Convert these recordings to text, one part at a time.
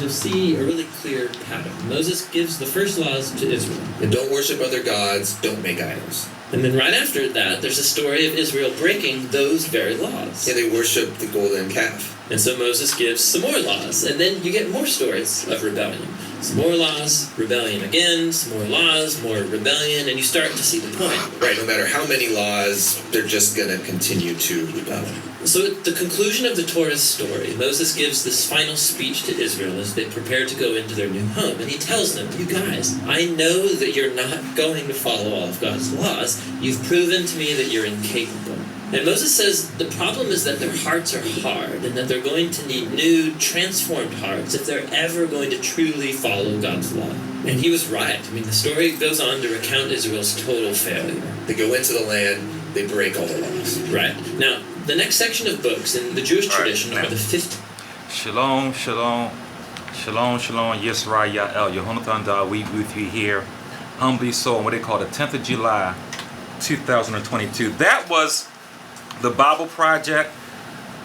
you'll see a really clear pattern. Moses gives the first laws to Israel. And don't worship other gods, don't make idols. And then right after that, there's a story of Israel breaking those very laws. Yeah, they worship the golden calf. And so Moses gives some more laws, and then you get more stories of rebellion. Some more laws, rebellion again, some more laws, more rebellion, and you start to see the point. Right, no matter how many laws, they're just going to continue to rebel. So at the conclusion of the Torah's story, Moses gives this final speech to Israel as they prepare to go into their new home. And he tells them, you guys, I know that you're not going to follow all of God's laws. You've proven to me that you're incapable. And Moses says the problem is that their hearts are hard and that they're going to need new, transformed hearts if they're ever going to truly follow God's law. And he was right. I mean, the story goes on to recount Israel's total failure. They go into the land, they break all the laws. Right. Now, the next section of books in the Jewish tradition are the 15. Shalom, shalom, shalom, shalom, Yisrael, Ya'el, Yehonathan, we with you here, humbly so, on what they call the 10th of July, 2022. That was the Bible Project,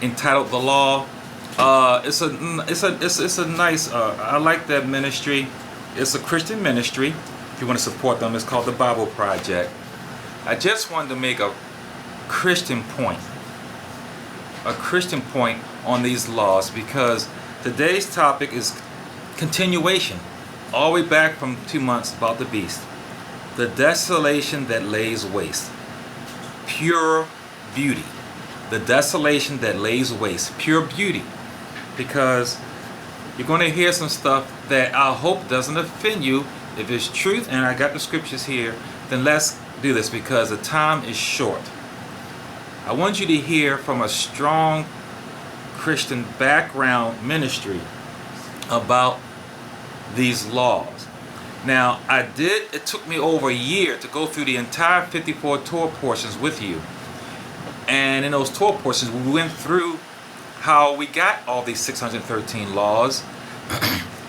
entitled The Law. It's a nice. I like that ministry. It's a Christian ministry. If you want to support them, it's called the Bible Project. I just wanted to make a Christian point on these laws, because today's topic is continuation, all the way back from 2 months, about the beast, the desolation that lays waste, pure beauty, the desolation that lays waste, pure beauty. Because you're going to hear some stuff that I hope doesn't offend you. If it's truth, and I got the scriptures here, then let's do this, because the time is short. I want you to hear from a strong Christian background ministry about these laws. Now, it took me over a year to go through the entire 54 Torah portions with you. And in those Torah portions, we went through how we got all these 613 laws.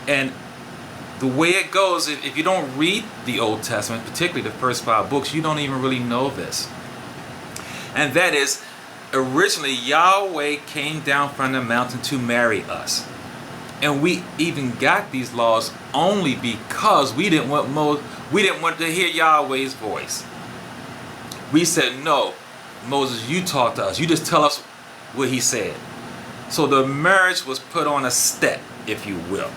And the way it goes, if you don't read the Old Testament, particularly the first 5 books, you don't even really know this. And that is, originally Yahweh came down from the mountain to marry us. And we even got these laws only because we didn't want to hear Yahweh's voice. We said, no, Moses, you talk to us. You just tell us what he said. So the marriage was put on a step, if you will.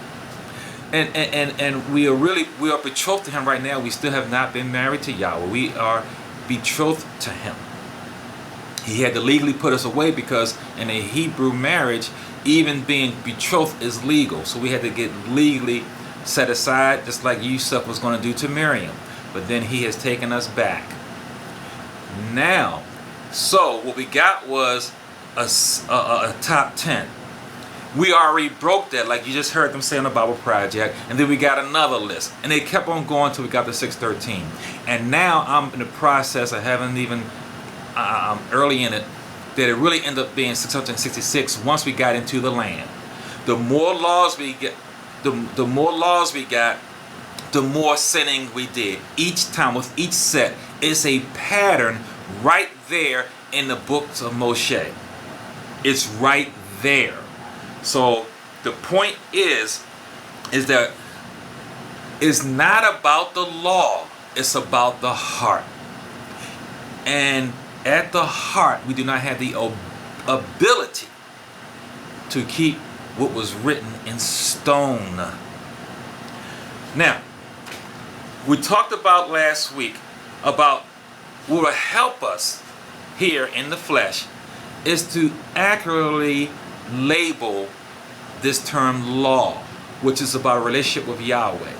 And we are betrothed to him right now. We still have not been married to Yahweh. We are betrothed to him. He had to legally put us away, because in a Hebrew marriage, even being betrothed is legal. So we had to get legally set aside, just like Yusuf was going to do to Miriam. But then he has taken us back. Now, so what we got was a top 10. We already broke that, like you just heard them say on the Bible Project, and then we got another list, and they kept on going until we got to 613. And now I'm in the process of having even early in it, that it really ended up being 666 once we got into the land. The more laws we get, the more laws we got, the more sinning we did. Each time with each set, it's a pattern right there in the books of Moshe. It's right there. So the point is that it's not about the law, it's about the heart. And at the heart, we do not have the ability to keep what was written in stone. Now, we talked about last week about what will help us here in the flesh is to accurately label this term law, which is about a relationship with Yahweh.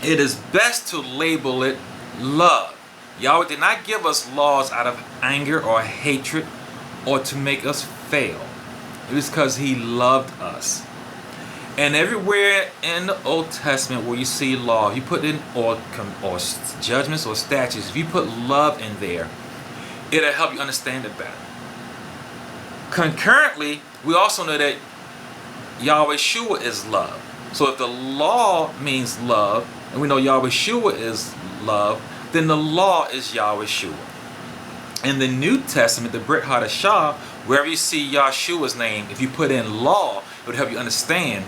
It is best to label it love. Yahweh did not give us laws out of anger or hatred or to make us fail. It was because he loved us. And everywhere in the Old Testament where you see law, you put in or judgments or statutes, if you put love in there, it'll help you understand it better. Concurrently, we also know that Yahweh Shua is love. So if the law means love, and we know Yahweh Shua is love, then the law is Yahweh Shua. In the New Testament, the Brit Hadashah, wherever you see Yahshua's name, if you put in law, it would help you understand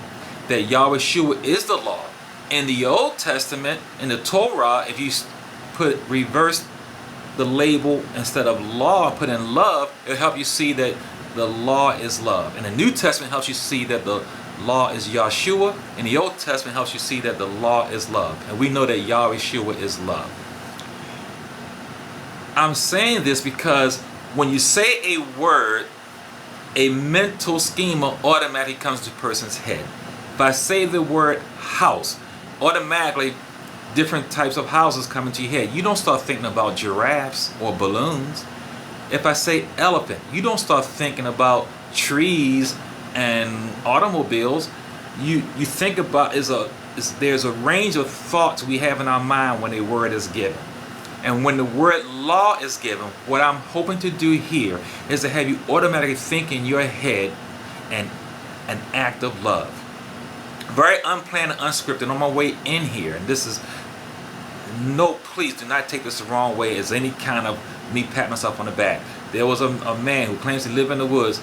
that Yahweh Shua is the law. In the Old Testament, in the Torah, if you reverse the label instead of law, put in love, it'll help you see that the law is love. And the New Testament helps you see that the law is Yahshua. And the Old Testament helps you see that the law is love. And we know that Yahweh Shua is love. I'm saying this because when you say a word, a mental schema automatically comes to a person's head. If I say the word house, automatically different types of houses come into your head. You don't start thinking about giraffes or balloons. If I say elephant, you don't start thinking about trees and automobiles. You think about there's a range of thoughts we have in our mind when a word is given. And when the word law is given, what I'm hoping to do here is to have you automatically think in your head an act of love. Very unplanned and unscripted on my way in here. And this is, please do not take this the wrong way as any kind of me pat myself on the back. There was a man who claims to live in the woods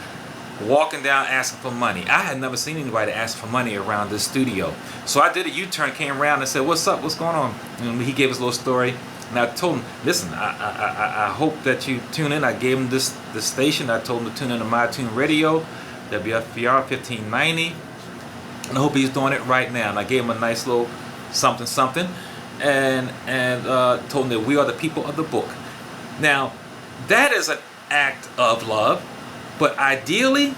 walking down asking for money. I had never seen anybody ask for money around this studio. So I did a U-turn, came around and said, what's up, what's going on? And he gave us a little story. And I told him, listen, I hope that you tune in. I gave him this station. I told him to tune in to My Tune Radio, WFBR 1590. And I hope he's doing it right now. And I gave him a nice little something. And told him that we are the people of the book. Now, that is an act of love. But ideally,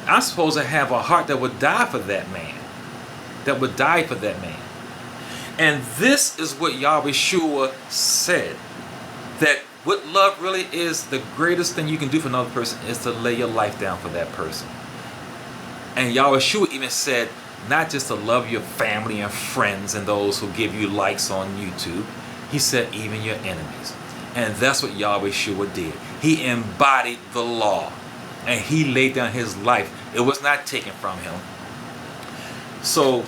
I'm supposed to have a heart that would die for that man. And this is what Yahweh Shua said. That what love really is, the greatest thing you can do for another person is to lay your life down for that person. And Yahweh Shua even said, not just to love your family and friends and those who give you likes on YouTube. He said even your enemies. And that's what Yahweh Shua did. He embodied the law. And he laid down his life. It was not taken from him. So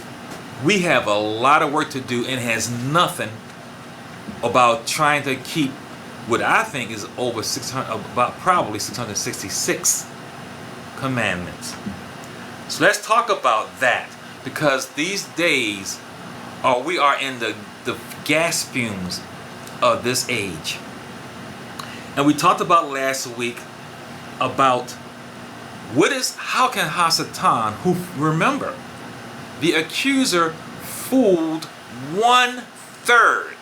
we have a lot of work to do, and it has nothing about trying to keep what I think is over 600, about probably 666 commandments. So let's talk about that, because these days we are in the gas fumes of this age. And we talked about last week about how can Hasatan, who, remember, the accuser fooled 1/3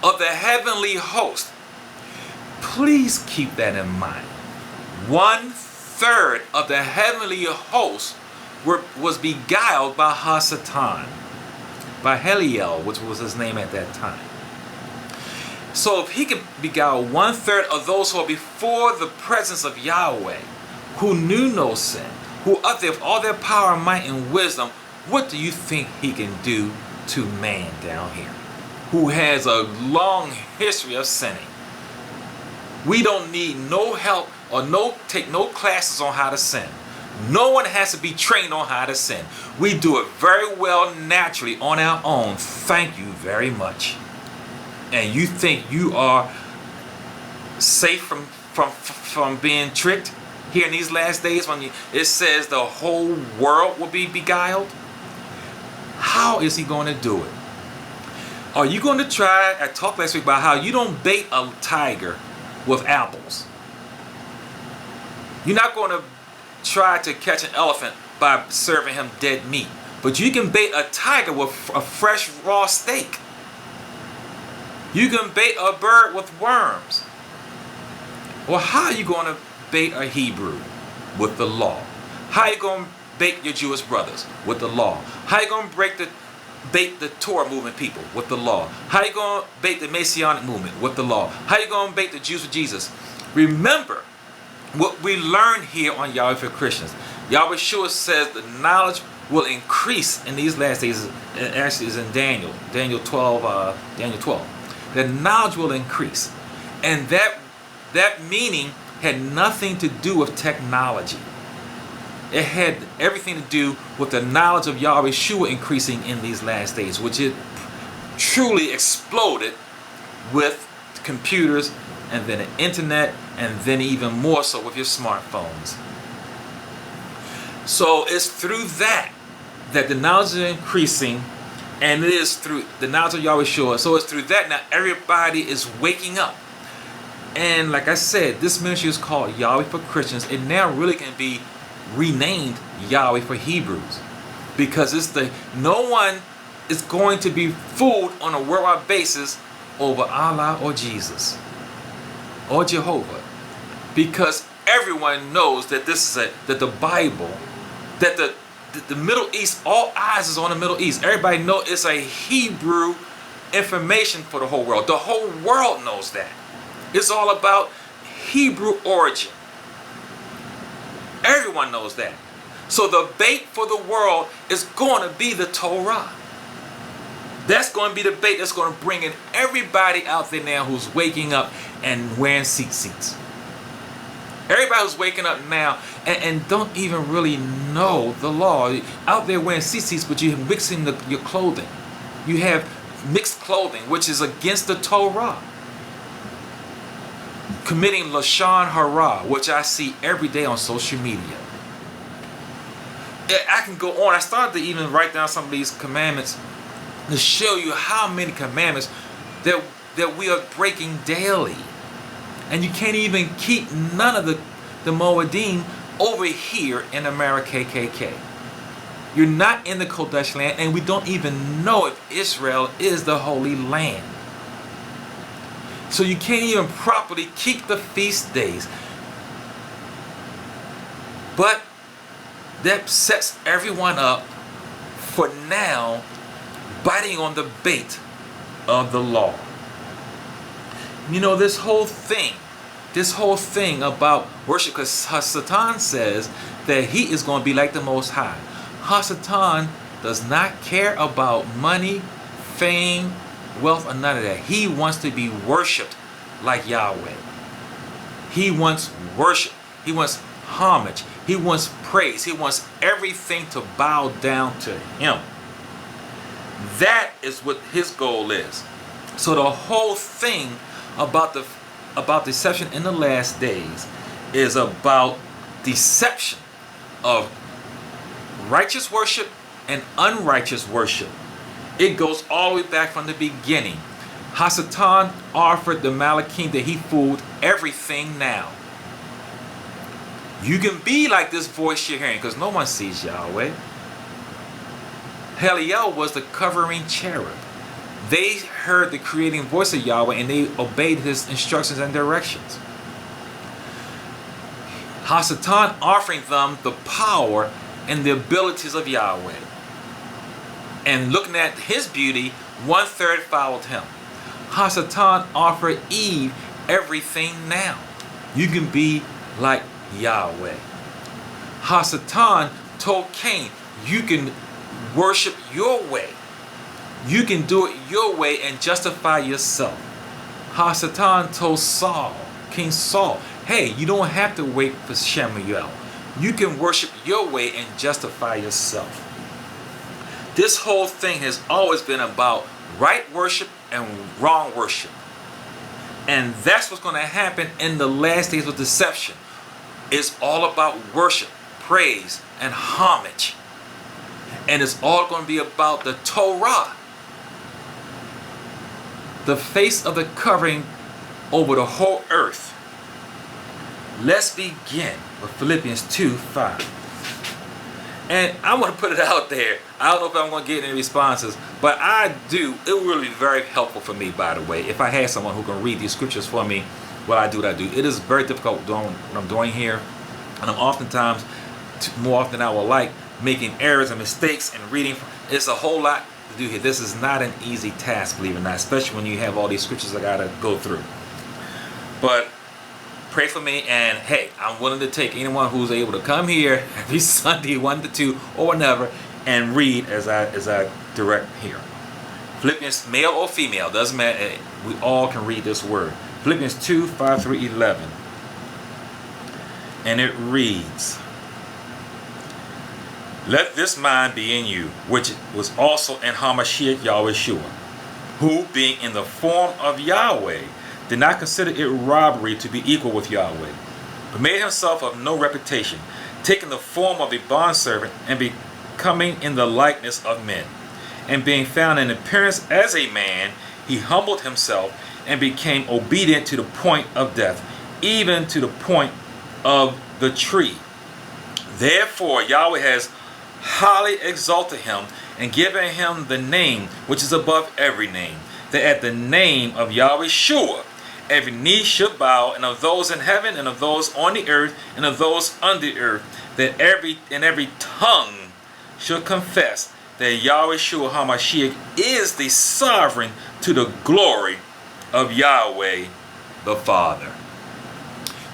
of the heavenly host. Please keep that in mind. 1/3 of the heavenly host was beguiled by Hasatan, by Heliel, which was his name at that time. So if he can beguile 1/3 of those who are before the presence of Yahweh, who knew no sin, who up there with all their power, might, and wisdom, what do you think he can do to man down here, who has a long history of sinning? We don't need no help or take no classes on how to sin. No one has to be trained on how to sin. We do it very well naturally on our own. Thank you very much. And you think you are safe from being tricked here in these last days when it says the whole world will be beguiled? How is he going to do it? Are you going to try? I talked last week about how you don't bait a tiger with apples. You're not going to try to catch an elephant by serving him dead meat. But you can bait a tiger with a fresh raw steak. You can bait a bird with worms. Well, how are you going to bait a Hebrew? With the law. How are you going to bait your Jewish brothers? With the law. How are you going to bait the Torah movement people? With the law. How are you going to bait the Messianic movement? With the law. How are you going to bait the Jews with Jesus? Remember what we learned here on Yahweh for Christians. Yahweh Shua says the knowledge will increase in these last days. It actually is in Daniel 12. The knowledge will increase. And that meaning had nothing to do with technology. It had everything to do with the knowledge of Yahweh Shua increasing in these last days, which it truly exploded with computers and then the internet, and then even more so with your smartphones. So it's through that that the knowledge is increasing, and it is through the knowledge of Yahweh Shua. So it's through that now everybody is waking up. And like I said, this ministry is called Yahweh for Christians. It now really can be renamed Yahweh for Hebrews, because no one is going to be fooled on a worldwide basis over Allah or Jesus or Jehovah, because everyone knows that that the Bible, that the Middle East, all eyes is on the Middle East. Everybody knows it's a Hebrew information for the whole world. The whole world knows that. It's all about Hebrew origin. Everyone knows that. So the bait for the world is going to be the Torah. That's going to be the bait that's going to bring in everybody out there now who's waking up and wearing seats. Everybody who's waking up now and don't even really know the law. Out there wearing seats, but you're mixing your clothing. You have mixed clothing, which is against the Torah. Committing Lashon Hara, which I see every day on social media. I can go on. I started to even write down some of these commandments to show you how many commandments that we are breaking daily. And you can't even keep none of the Moedim over here in America, KKK. You're not in the Kodesh land, and we don't even know if Israel is the Holy Land. So you can't even properly keep the feast days. But that sets everyone up for now biting on the bait of the law. You know, this whole thing about worship, because Satan says that he is going to be like the Most High. Satan does not care about money, fame, wealth, or none of that. He wants to be worshipped like Yahweh. He wants worship. He wants homage. He wants praise. He wants everything to bow down to him. That is what his goal is. So the whole thing about deception in the last days is about deception of righteous worship and unrighteous worship. It goes all the way back from the beginning. Satan offered the Malachim that he fooled everything now. You can be like this voice you're hearing, because no one sees Yahweh. Heliel was the covering cherub. They heard the creating voice of Yahweh and they obeyed his instructions and directions. Satan offering them the power and the abilities of Yahweh. And looking at his beauty, 1/3 followed him. Satan offered Eve everything now. You can be like Yahweh. Satan told Cain, you can worship your way. You can do it your way and justify yourself. Satan told Saul, King Saul, hey, you don't have to wait for Shemuel. You can worship your way and justify yourself. This whole thing has always been about right worship and wrong worship. And that's what's going to happen in the last days of deception. It's all about worship, praise, and homage. And it's all going to be about the Torah. The face of the covering over the whole earth. Let's begin with Philippians 2:5. And I want to put it out there. I don't know if I'm going to get any responses, but I do. It will be very helpful for me, by the way, if I had someone who can read these scriptures for me while I do what I do. It is very difficult doing what I'm doing here. And I'm oftentimes, more often than I would like, making errors and mistakes and reading. It's a whole lot to do here. This is not an easy task, believe it or not, especially when you have all these scriptures I got to go through. But pray for me, and hey, I'm willing to take anyone who's able to come here every Sunday, 1 to 2, or whenever, and read as I direct here. Philippians, male or female, doesn't matter. We all can read this word. Philippians 2:5-11. And it reads, let this mind be in you, which was also in Hamashiach Yahweh Shua, who, being in the form of Yahweh, did not consider it robbery to be equal with Yahweh, but made himself of no reputation, taking the form of a bondservant and coming in the likeness of men. And being found in appearance as a man, he humbled himself and became obedient to the point of death, even to the point of the tree. Therefore, Yahweh has highly exalted him and given him the name which is above every name, that at the name of Yahweh Shua, every knee should bow, and of those in heaven, and of those on the earth, and of those under the earth, that every tongue should confess that Yahweh Shua HaMashiach is the sovereign, to the glory of Yahweh the Father.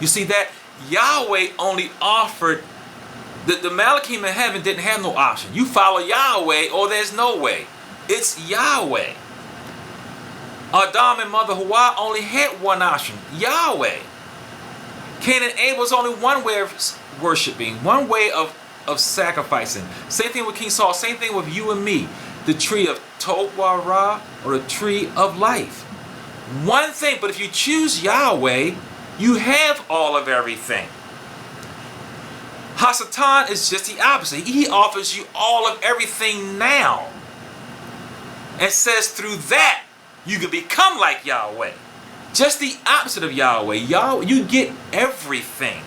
You see that Yahweh only offered, the Malachim in heaven didn't have no option. You follow Yahweh or there's no way. It's Yahweh. Adam and Mother Hawa only had one option, Yahweh. Cain and Abel was only one way of worshiping, one way of sacrificing. Same thing with King Saul, same thing with you and me. The tree of Tobah or the tree of life. One thing, but if you choose Yahweh, you have all of everything. Hasatan is just the opposite. He offers you all of everything now. And says through that, you can become like Yahweh. Just the opposite of Yahweh. You get everything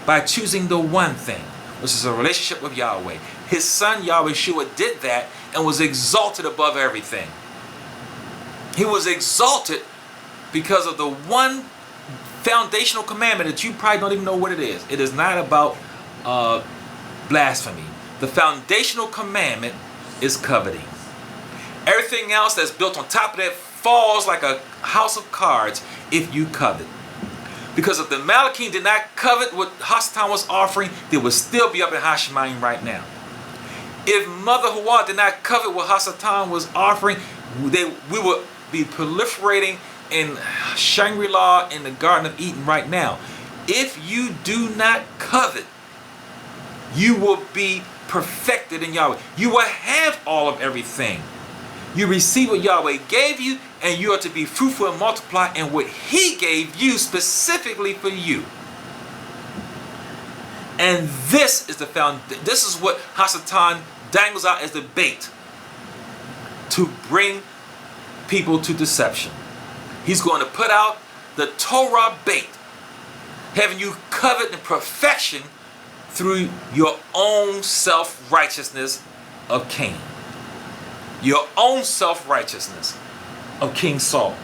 by choosing the one thing, which is a relationship with Yahweh. His son Yahweh Shua did that and was exalted above everything. He was exalted because of the one foundational commandment that you probably don't even know what it is. It is not about blasphemy. The foundational commandment is coveting. Everything else that's built on top of that falls like a house of cards if you covet. Because if the Malachim did not covet what Hasatan was offering, they would still be up in Hashemayim right now. If Mother Hawa did not covet what Hasatan was offering, we would be proliferating in Shangri-La in the Garden of Eden right now. If you do not covet, you will be perfected in Yahweh. You will have all of everything. You receive what Yahweh gave you, and you are to be fruitful and multiply in what He gave you specifically for you. And this is this is what Hasatan dangles out as the bait to bring people to deception. He's going to put out the Torah bait, having you covet the perfection through your own self-righteousness of Cain. Your own self-righteousness of King Saul.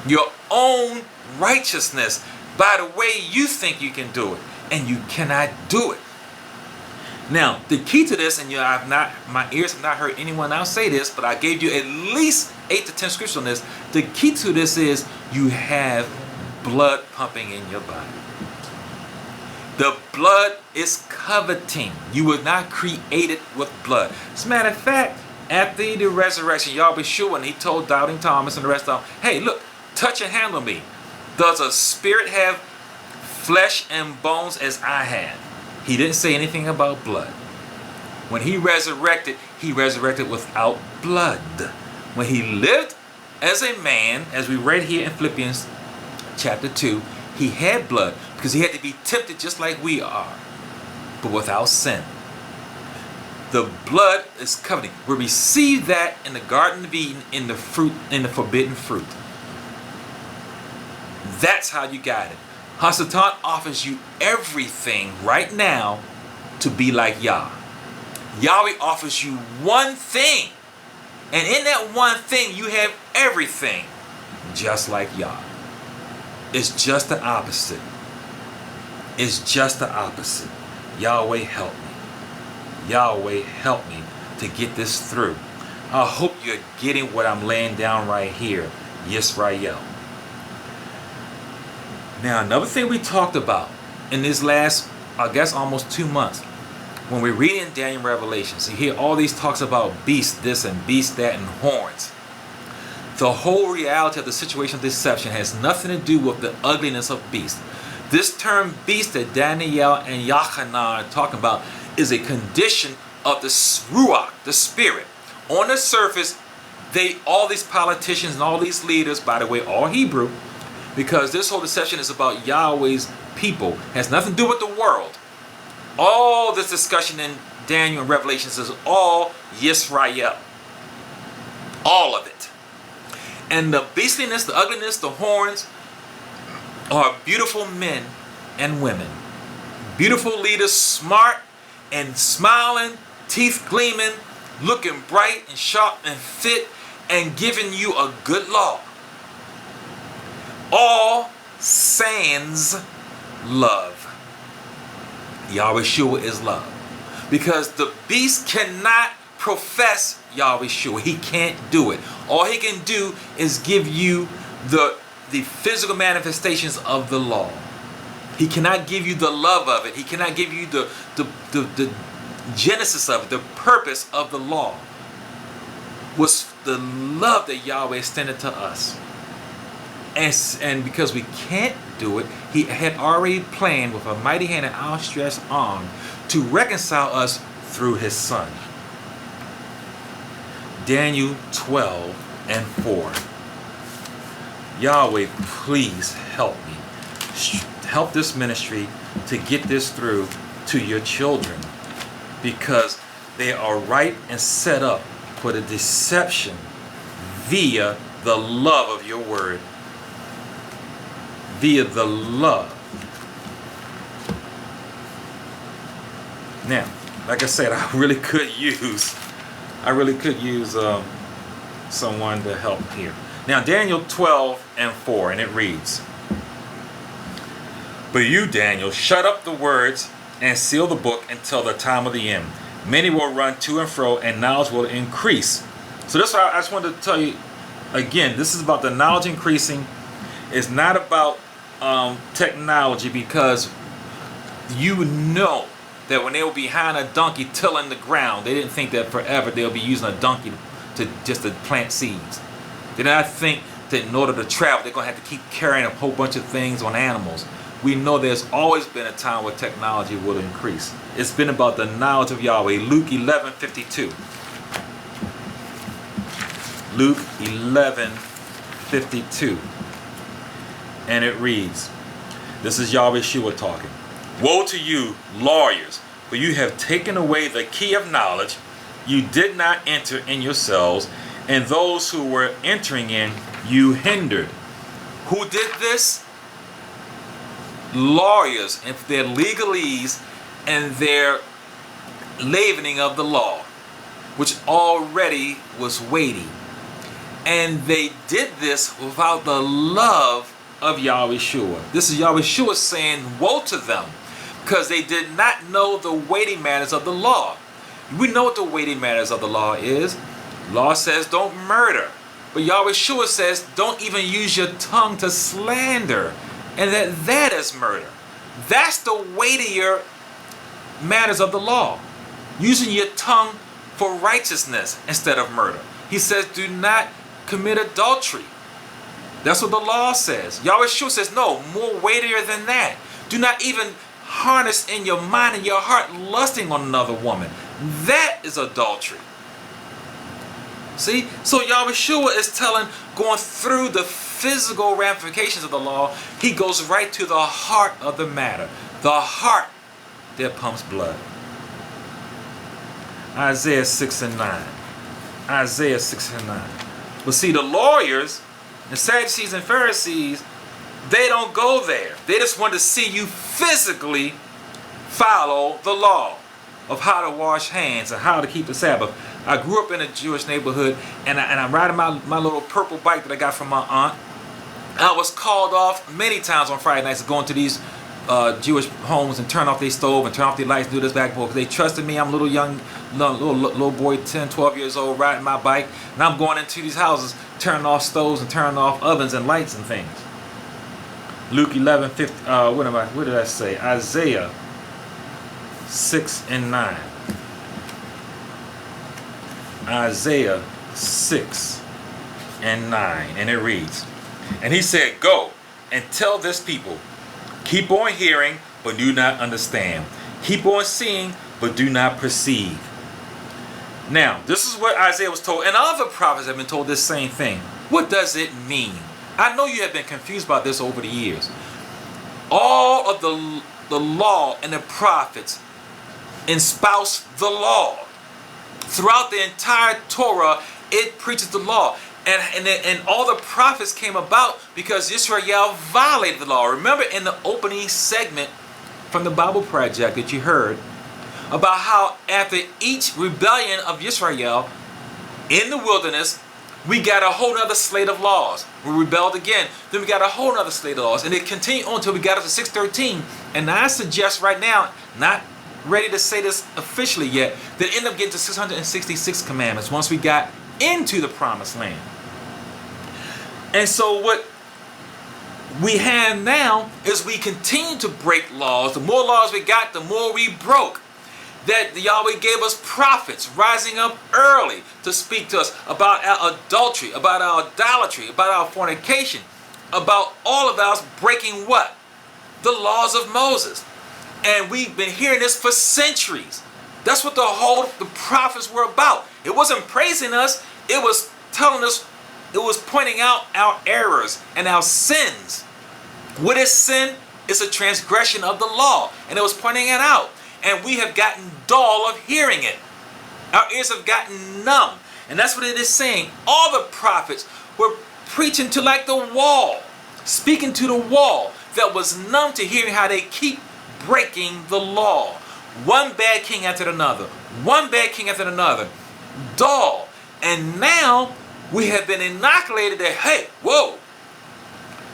Your own righteousness by the way you think you can do it. And you cannot do it. Now, the key to this, and my ears have not heard anyone else say this, but I gave you at least 8 to 10 scriptures on this. The key to this is you have blood pumping in your body. The blood is coveting. You were not created with blood. As a matter of fact, after the resurrection, Yahweh Shua, and he told doubting Thomas and the rest of them, hey, look, touch and handle me. Does a spirit have flesh and bones as I have? He didn't say anything about blood. When he resurrected without blood. When he lived as a man, as we read here in Philippians chapter 2, he had blood because he had to be tempted just like we are, but without sin. The blood is coveting. We receive that in the Garden of Eden in the forbidden fruit. That's how you got it. Hasatan offers you everything right now to be like Yah. Yahweh offers you one thing. And in that one thing, you have everything just like Yah. It's just the opposite. It's just the opposite. Yahweh help me. Yahweh help me to get this through. I hope you're getting what I'm laying down right here. Yisrael. Now, another thing we talked about in this last, I guess, almost 2 months, when we read in Daniel Revelations, you hear all these talks about beast this and beast that and horns. The whole reality of the situation of deception has nothing to do with the ugliness of beast. This term beast that Daniel and Yachanan are talking about is a condition of the Ruach, the spirit. On the surface, all these politicians and all these leaders, by the way, all Hebrew, because this whole deception is about Yahweh's people. It has nothing to do with the world. All this discussion in Daniel, and Revelations is all Yisrael. All of it. And the beastliness, the ugliness, the horns are beautiful men and women. Beautiful leaders, smart and smiling, teeth gleaming, looking bright and sharp and fit, and giving you a good law. All sans love. Yahweh is love. Because the beast cannot profess Yahweh. He can't do it. All he can do is give you the physical manifestations of the law. He cannot give you the love of it. He cannot give you the genesis of it, the purpose of the law. Was the love that Yahweh extended to us. And because we can't do it, he had already planned with a mighty hand and outstretched arm to reconcile us through his son. Daniel 12:4. Yahweh, please help me. Help this ministry to get this through to your children, because they are ripe and set up for the deception via the love of your word. Via the love. Now, like I said, I really could use someone to help here. Now, Daniel 12:4, and it reads, "But you, Daniel, shut up the words and seal the book until the time of the end. Many will run to and fro, and knowledge will increase." So that's why I just wanted to tell you again, this is about the knowledge increasing. It's not about technology, because you know that when they were behind a donkey tilling the ground, they didn't think that forever they'll be using a donkey to plant seeds. They did not think that in order to travel, they're going to have to keep carrying a whole bunch of things on animals. We know there's always been a time where technology will increase. It's been about the knowledge of Yahweh. Luke 11:52. Luke 11:52. And it reads, this is Yahweh Shua talking. "Woe to you, lawyers, for you have taken away the key of knowledge. You did not enter in yourselves, and those who were entering in you hindered." Who did this? Lawyers, and their legalese and their leavening of the law, which already was weighty. And they did this without the love of Yahweh Shua. This is Yahweh Shua saying, woe to them, because they did not know the weighty matters of the law. We know what the weighty matters of the law is. Law says don't murder. But Yahweh Shua says don't even use your tongue to slander, and that is murder. That's the weightier matters of the law. Using your tongue for righteousness instead of murder. He says do not commit adultery. That's what the law says. Yahweh Shua says no, more weightier than that. Do not even harness in your mind and your heart lusting on another woman. That is adultery. See? So Yahweh Shua is going through the physical ramifications of the law. He goes right to the heart of the matter. The heart that pumps blood. Isaiah 6:9. Isaiah 6:9. But see, the lawyers, the Sadducees and Pharisees, they don't go there. They just want to see you physically follow the law of how to wash hands and how to keep the Sabbath. I grew up in a Jewish neighborhood, and I'm riding my little purple bike that I got from my aunt. I was called off many times on Friday nights going to these Jewish homes and turn off their stove and turn off their lights, do this back and forth, because they trusted me. I'm a little boy, 10, 12 years old, riding my bike, and I'm going into these houses, turning off stoves and turning off ovens and lights and things. Luke 11:50. What did I say? Isaiah 6:9. Isaiah 6:9, and it reads, "And he said, go and tell this people, keep on hearing, but do not understand. Keep on seeing, but do not perceive." Now, this is what Isaiah was told, and other prophets have been told this same thing. What does it mean? I know you have been confused about this over the years. All of the law and the prophets espouse the law. Throughout the entire Torah, it preaches the law. And all the prophets came about because Israel violated the law. Remember in the opening segment from the Bible Project that you heard about how after each rebellion of Israel in the wilderness, we got a whole other slate of laws. We rebelled again. Then we got a whole other slate of laws. And it continued on until we got up to 613. And I suggest right now, not ready to say this officially yet, that end up getting to 666 commandments once we got into the promised land. And so what we have now is we continue to break laws. The more laws we got, the more we broke. That Yahweh gave us prophets rising up early to speak to us about our adultery, about our idolatry, about our fornication, about all of us breaking what? The laws of Moses. And we've been hearing this for centuries. That's what the prophets were about. It wasn't praising us. It was telling us, it was pointing out our errors and our sins. What is sin? It's a transgression of the law. And it was pointing it out. And we have gotten dull of hearing it. Our ears have gotten numb. And that's what it is saying. All the prophets were preaching to like the wall. Speaking to the wall that was numb to hearing how they keep breaking the law. One bad king after another. One bad king after another. Dull. And now we have been inoculated that, hey, whoa.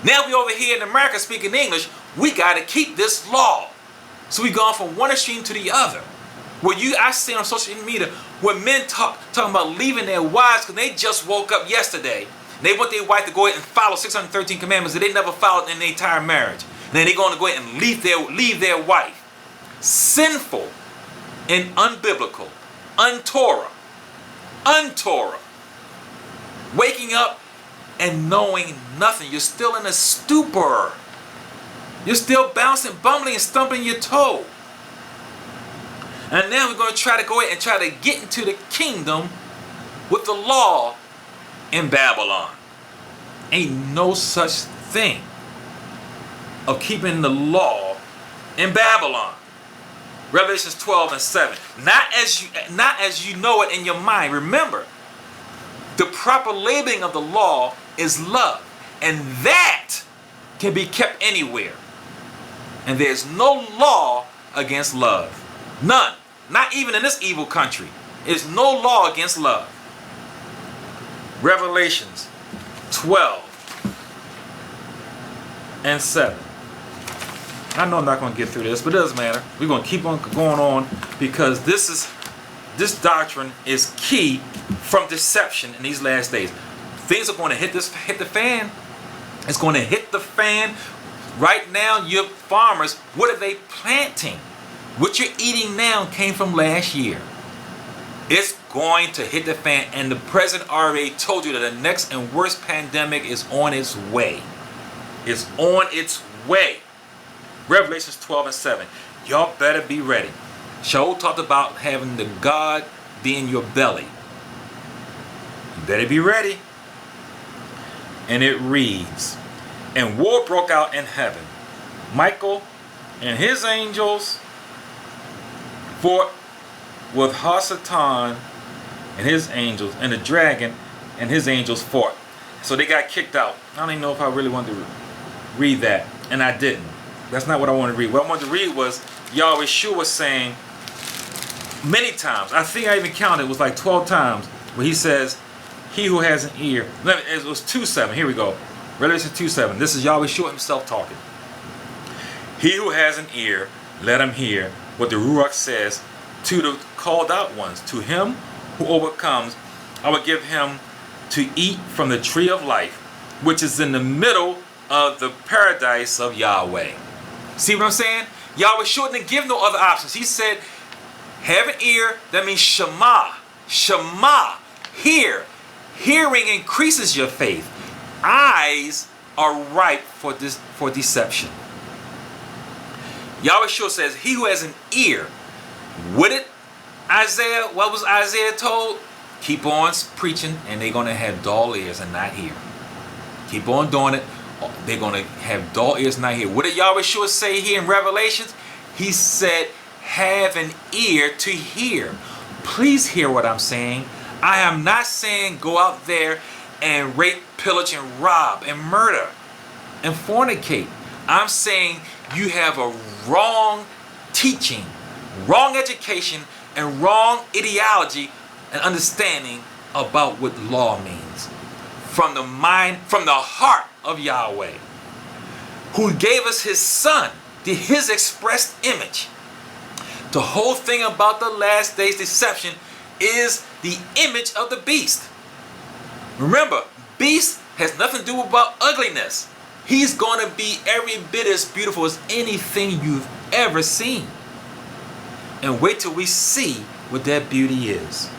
Now we over here in America speaking English. We got to keep this law. So we've gone from one extreme to the other. Where I see on social media where men talking about leaving their wives because they just woke up yesterday. And they want their wife to go ahead and follow 613 commandments that they never followed in their entire marriage. And then they're going to go ahead and leave their wife. Sinful and unbiblical. Untorah. Waking up and knowing nothing. You're still in a stupor. You're still bouncing, bumbling, and stumping your toe. And now we're going to try to go ahead and try to get into the kingdom with the law in Babylon. Ain't no such thing of keeping the law in Babylon. Revelations 12 and 7. Not as you know it in your mind. Remember, the proper labeling of the law is love. And that can be kept anywhere. And there's no law against love. None. Not even in this evil country. There's no law against love. Revelations 12 and 7. I know I'm not going to get through this, but it doesn't matter. We're going to keep on going on because this doctrine is key from deception in these last days. Things are going to hit the fan. It's going to hit the fan. Right now, your farmers, what are they planting? What you're eating now came from last year. It's going to hit the fan, and the president already told you that the next and worst pandemic is on its way. It's on its way. Revelations 12 and 7. Y'all better be ready. Shaul talked about having the God be in your belly. You better be ready. And it reads, and war broke out in heaven. Michael and his angels fought with Hasatan and his angels, and the dragon and his angels fought. So they got kicked out. I don't even know if I really wanted to read that, and I didn't. That's not what I wanted to read. What I wanted to read was Yahweh Shua was saying many times, I think I even counted, it was like 12 times, where he says, he who has an ear. It was 2:7. Here we go. Revelation 2:7. This is Yahweh Shua himself talking. He who has an ear, let him hear what the Ruach says to the called out ones. To him who overcomes, I will give him to eat from the tree of life, which is in the middle of the paradise of Yahweh. See what I'm saying? Yahweh shouldn't give no other options. He said, have an ear, that means Shema. Shema. Hear. Hearing increases your faith. Eyes are ripe for deception. Yahweh Shua says, he who has an ear. What was Isaiah told? Keep on preaching and they're going to have dull ears and not hear. Keep on doing it. They're going to have dull ears and not hear. What did Yahweh Shua say here in Revelations? He said, have an ear to hear. Please hear what I'm saying. I am not saying go out there and rape, pillage, and rob, and murder, and fornicate. I'm saying you have a wrong teaching, wrong education, and wrong ideology and understanding about what law means. From the mind, from the heart of Yahweh, who gave us his son, his expressed image. The whole thing about the last days deception is the image of the beast. Remember, beast has nothing to do about ugliness. He's going to be every bit as beautiful as anything you've ever seen. And wait till we see what that beauty is.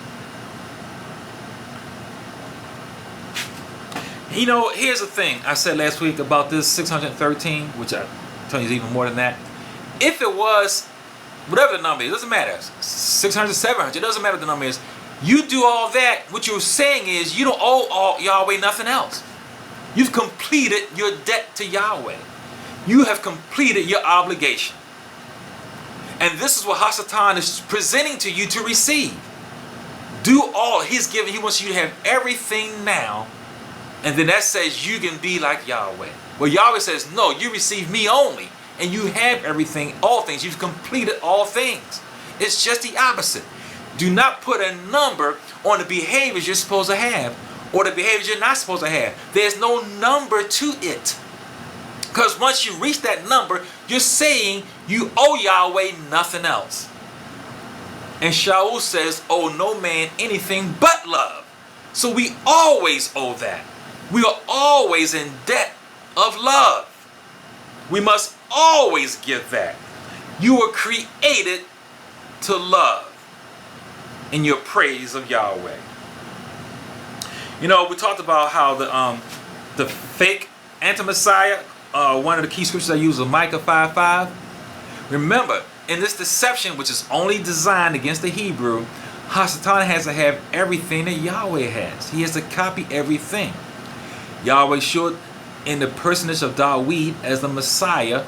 You know, here's the thing I said last week about this 613, which I tell you is even more than that. If it was, whatever the number is, it doesn't matter. 600, 700, it doesn't matter what the number is. You do all that, what you're saying is you don't owe Yahweh nothing else. You've completed your debt to Yahweh. You have completed your obligation. And this is what Hasatan is presenting to you to receive. Do all he's giving. He wants you to have everything now. And then that says you can be like Yahweh. Well, Yahweh says, no, you receive me only. And you have everything, all things. You've completed all things. It's just the opposite. Do not put a number on the behaviors you're supposed to have or the behaviors you're not supposed to have. There's no number to it. Because once you reach that number, you're saying you owe Yahweh nothing else. And Shaul says, owe no man anything but love. So we always owe that. We are always in debt of love. We must always give that. You were created to love in your praise of Yahweh. You know, we talked about how the fake anti-Messiah, one of the key scriptures I use is Micah 5:5. Remember, in this deception, which is only designed against the Hebrew, Hasatan has to have everything that Yahweh has. He has to copy everything. Yahweh should, in the personage of Dawid as the Messiah,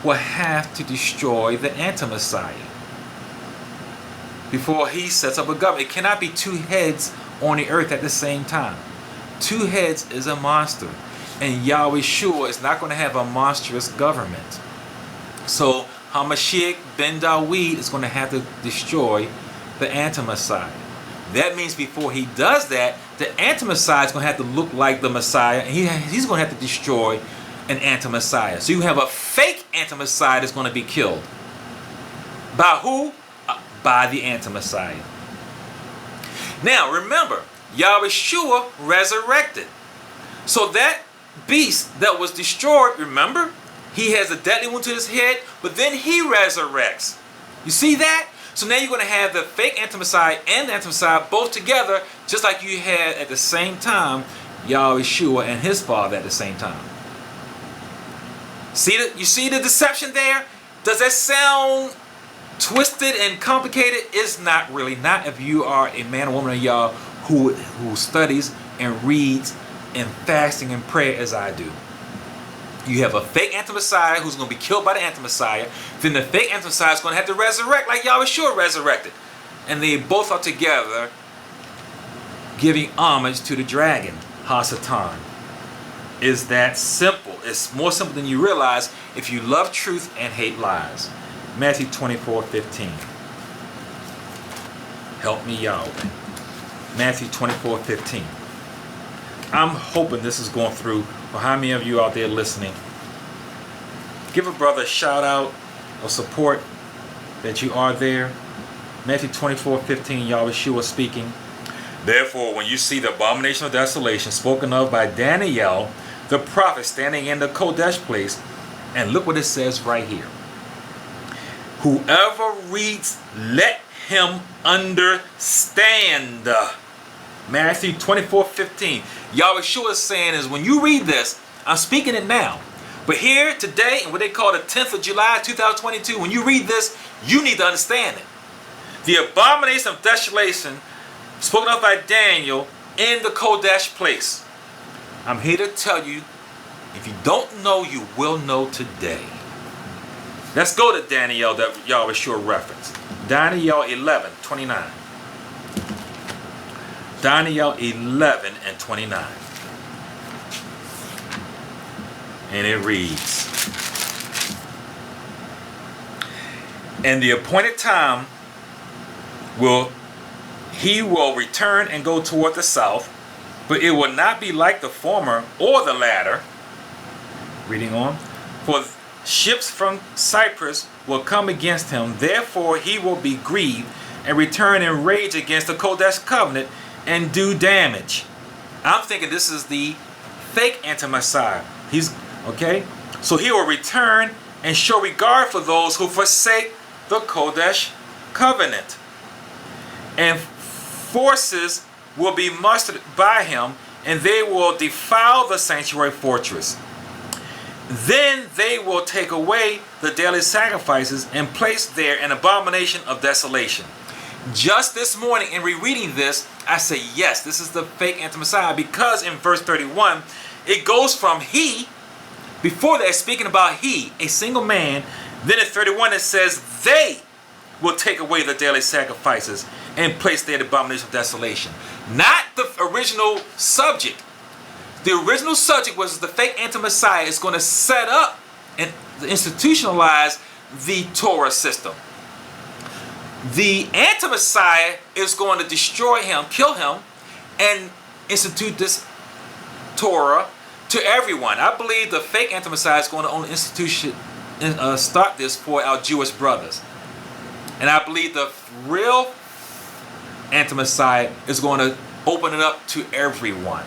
will have to destroy the anti-Messiah before he sets up a government. It cannot be two heads on the earth at the same time. Two heads is a monster, and Yahweh sure is not going to have a monstrous government. So Hamashiach ben Dawid is going to have to destroy the anti-Messiah. That means before he does that, the anti-Messiah is going to have to look like the Messiah, and he's going to have to destroy an anti-Messiah. So you have a fake anti-Messiah that's going to be killed. By who? By the anti-Messiah. Now remember, Yahweh Shua resurrected. So that beast that was destroyed, remember? He has a deadly wound to his head, but then he resurrects. You see that? So now you're going to have the fake anti-Messiah and the anti-Messiah both together, just like you had at the same time Yahweh Shua and his father at the same time. You see the deception there? Does that sound twisted and complicated? It's not really. Not if you are a man or woman of Yah who studies and reads and fasting and prayer as I do. You have a fake anti-Messiah who's going to be killed by the anti-Messiah. Then the fake anti-Messiah is going to have to resurrect like Yahweh Shua resurrected. And they both are together giving homage to the dragon, Hasatan. Is that simple? It's more simple than you realize if you love truth and hate lies. Matthew 24:15. Help me, Yahweh. Matthew 24:15. I'm hoping this is going through for how many of you out there listening. Give a brother a shout out or support that you are there. Matthew 24:15, Yahweh Shua speaking. Therefore, when you see the abomination of desolation spoken of by Daniel, the prophet, standing in the Kodesh place, and look what it says right here. Whoever reads, let him understand. Matthew 24:15. Yahweh Shua is saying is when you read this, I'm speaking it now. But here today, in what they call the 10th of July 2022, when you read this, you need to understand it. The abomination of desolation spoken of by Daniel in the Kodesh place. I'm here to tell you, if you don't know, you will know today. Let's go to Daniel that y'all were sure reference. Daniel 11:29. Daniel 11:29. And it reads, "And the appointed time he will return and go toward the south, but it will not be like the former or the latter." Reading on. "For ships from Cyprus will come against him, therefore he will be grieved and return in rage against the Kodesh covenant and do damage." I'm thinking this is the fake anti-Messiah. So he will return and show regard for those who forsake the Kodesh covenant. And forces will be mustered by him, and they will defile the sanctuary fortress. Then they will take away the daily sacrifices and place there an abomination of desolation. Just this morning in rereading this, I say, yes, this is the fake anti-Messiah, because in verse 31, it goes from he, before that, speaking about he, a single man. Then in 31, it says they will take away the daily sacrifices and place there the abomination of desolation. Not the original subject. The original subject was the fake anti-Messiah is going to set up and institutionalize the Torah system. The anti-Messiah is going to destroy him, kill him, and institute this Torah to everyone. I believe the fake anti-Messiah is going to only start this for our Jewish brothers. And I believe the real anti-Messiah is going to open it up to everyone.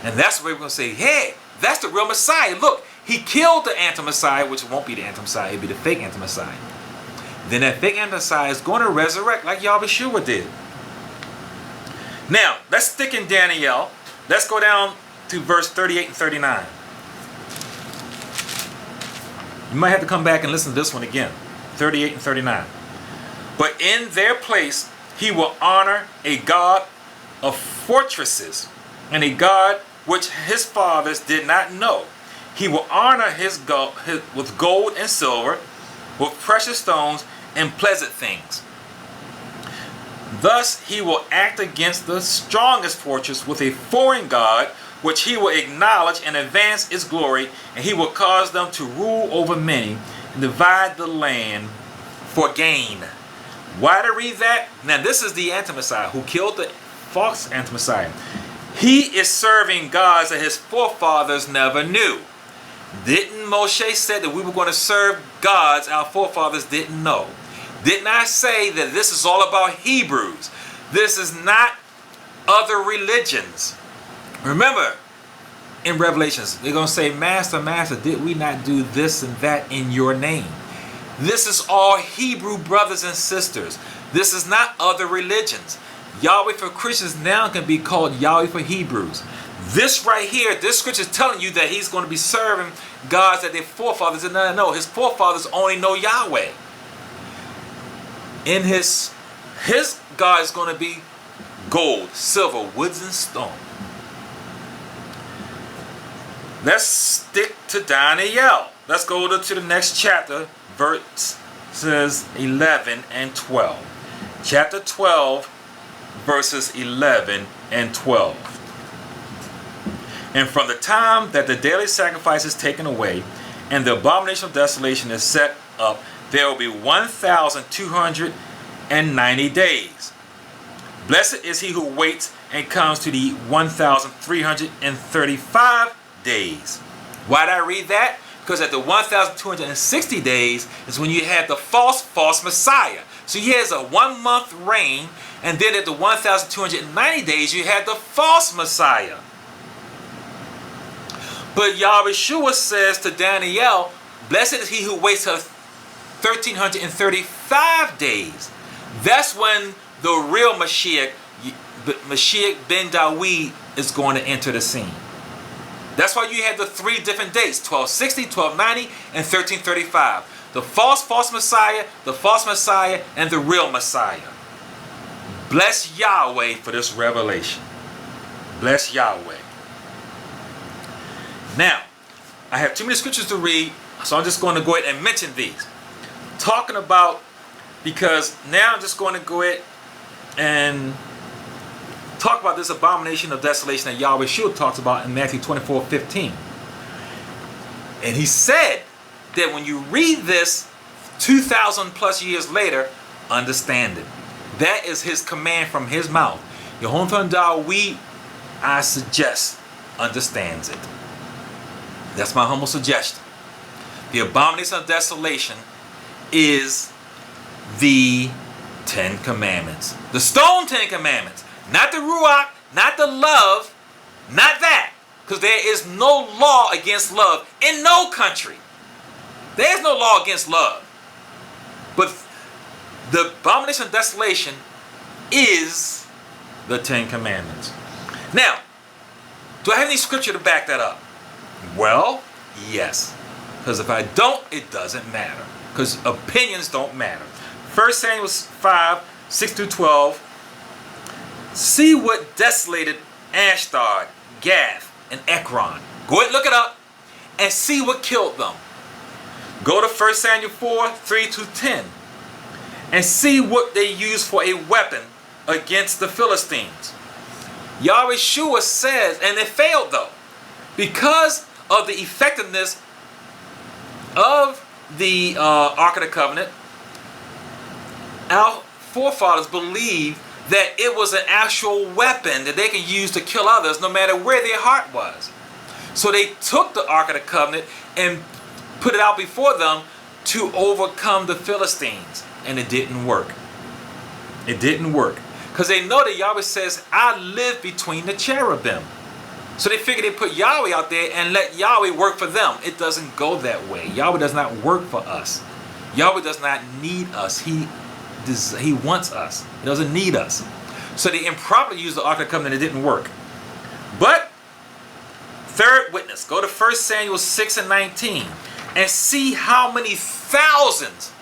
And that's where we're going to say, hey, that's the real Messiah. Look, he killed the anti-Messiah, which won't be the anti-Messiah, it'll be the fake anti-Messiah. Then that fake anti-Messiah is going to resurrect like Yahweh did. Now, let's stick in Daniel. Let's go down to verse 38 and 39. You might have to come back and listen to this one again. 38 and 39. "But in their place he will honor a God of fortresses, and a God which his fathers did not know. He will honor with gold and silver, with precious stones and pleasant things. Thus he will act against the strongest fortress with a foreign God, which he will acknowledge and advance its glory, and he will cause them to rule over many and divide the land for gain." Why to read that? Now this is the anti-Messiah who killed the false anti-Messiah. He is serving gods that his forefathers never knew. Didn't Moshe say that we were going to serve gods our forefathers didn't know? Didn't I say that this is all about Hebrews? This is not other religions. Remember, in Revelations, they're going to say, "Master, Master, did we not do this and that in your name?" This is all Hebrew brothers and sisters. This is not other religions. Yahweh for Christians now can be called Yahweh for Hebrews. This right here, this scripture is telling you that he's going to be serving gods that their forefathers did not know. His forefathers only know Yahweh. In his God is going to be gold, silver, woods, and stone. Let's stick to Daniel. Let's go to the next chapter, verses 11 and 12. Chapter 12, verses 11 and 12. "And from the time that the daily sacrifice is taken away, and the abomination of desolation is set up, there will be 1,290 days. Blessed is he who waits and comes to the 1,335 days." Why did I read that? Because at the 1,260 days is when you had the false Messiah. So he has a 1 month reign, and then at the 1,290 days you had the false Messiah. But Yahweh says to Daniel, "Blessed is he who waits till 1,335 days." That's when the real Mashiach ben Dawid, is going to enter the scene. That's why you had the 3 different dates, 1260, 1290, and 1335. The false Messiah, the false Messiah, and the real Messiah. Bless Yahweh for this revelation. Bless Yahweh. Now, I have too many scriptures to read, So I'm just going to go ahead and mention these. Talking about, because now I'm just going to go ahead and talk about this abomination of desolation that Yahweh Shua talks about in Matthew 24:15. And he said that when you read this 2,000 plus years later, understand it. That is his command from his mouth. Yehonatan Dawid, I suggest, understands it. That's my humble suggestion. The abomination of desolation is the 10 commandments. The stone 10 commandments. Not the Ruach, not the love, not that. Because there is no law against love in no country. There is no law against love. But the abomination of desolation is the 10 commandments. Now, do I have any scripture to back that up? Well, yes. Because if I don't, it doesn't matter. Because opinions don't matter. 1 Samuel 5, 6 through 12. See what desolated Ashdod, Gath, and Ekron. Go ahead and look it up and see what killed them. Go to 1 Samuel 4, 3 to 10 and see what they used for a weapon against the Philistines. Yahweh Shua says, and it failed though, because of the effectiveness of the Ark of the Covenant. Our forefathers believed that it was an actual weapon that they could use to kill others no matter where their heart was. So they took the Ark of the Covenant and put it out before them to overcome the Philistines. And it didn't work. It didn't work. Because they know that Yahweh says, I live between the cherubim. So they figured they put Yahweh out there and let Yahweh work for them. It doesn't go that way. Yahweh does not work for us. Yahweh does not need us. He wants us. He doesn't need us. So they improperly used the Ark of the Covenant. It didn't work. But, third witness. Go to 1 Samuel 6 and 19. And see how many thousands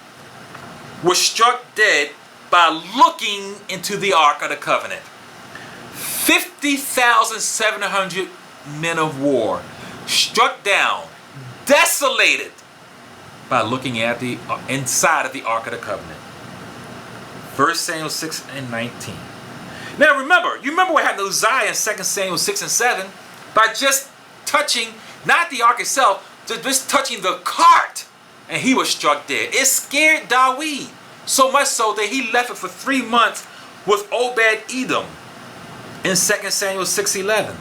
were struck dead by looking into the Ark of the Covenant. 50,700 men of war struck down, desolated by looking at the inside of the Ark of the Covenant. 1 Samuel 6 and 19. Now you remember what happened to Uzziah in 2 Samuel 6 and 7 by just touching, not the ark itself, just touching the cart, and he was struck dead. It scared Dawid so much so that he left it for 3 months with Obed-Edom in 2 Samuel 6:11.